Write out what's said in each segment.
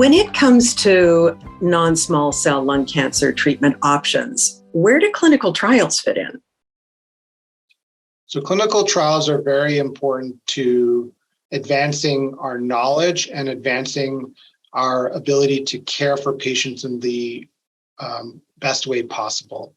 When it comes to non-small cell lung cancer treatment options, where do clinical trials fit in? So clinical trials are very important to advancing our knowledge and advancing our ability to care for patients in the best way possible.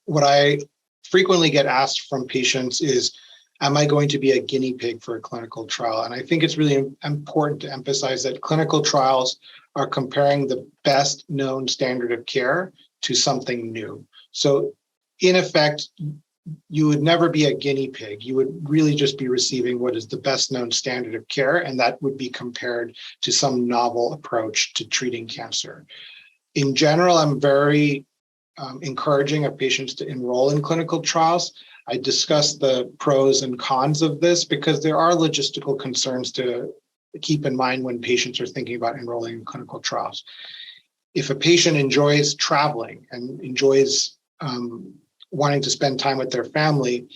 What I frequently get asked from patients is, am I going to be a guinea pig for a clinical trial? And I think it's really important to emphasize that clinical trials are comparing the best known standard of care to something new. So in effect, you would never be a guinea pig. You would really just be receiving what is the best known standard of care, and that would be compared to some novel approach to treating cancer. In general, I'm very encouraging of patients to enroll in clinical trials. I discuss the pros and cons of this because there are logistical concerns to keep in mind when patients are thinking about enrolling in clinical trials. If a patient enjoys traveling and enjoys wanting to spend time with their family,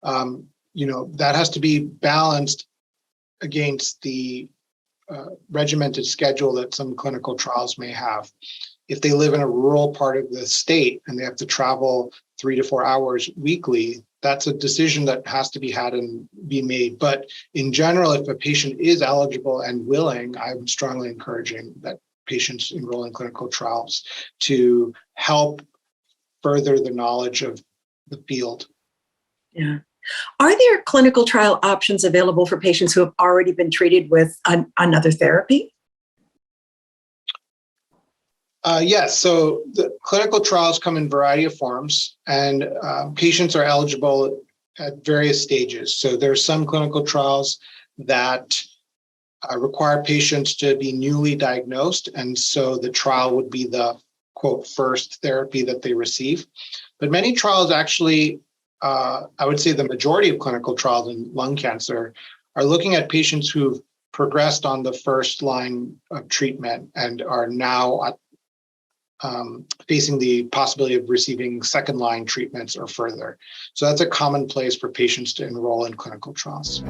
that has to be balanced against the regimented schedule that some clinical trials may have. If they live in a rural part of the state and they have to travel 3 to 4 hours weekly, that's a decision that has to be had and be made. But in general, if a patient is eligible and willing, I'm strongly encouraging that patients enroll in clinical trials to help further the knowledge of the field. Yeah. Are there clinical trial options available for patients who have already been treated with another therapy? Yes, so the clinical trials come in a variety of forms, and patients are eligible at various stages. So there are some clinical trials that require patients to be newly diagnosed, and so the trial would be the, quote, first therapy that they receive. But many trials actually, I would say the majority of clinical trials in lung cancer are looking at patients who've progressed on the first line of treatment and are now facing the possibility of receiving second line treatments or further. So that's a common place for patients to enroll in clinical trials.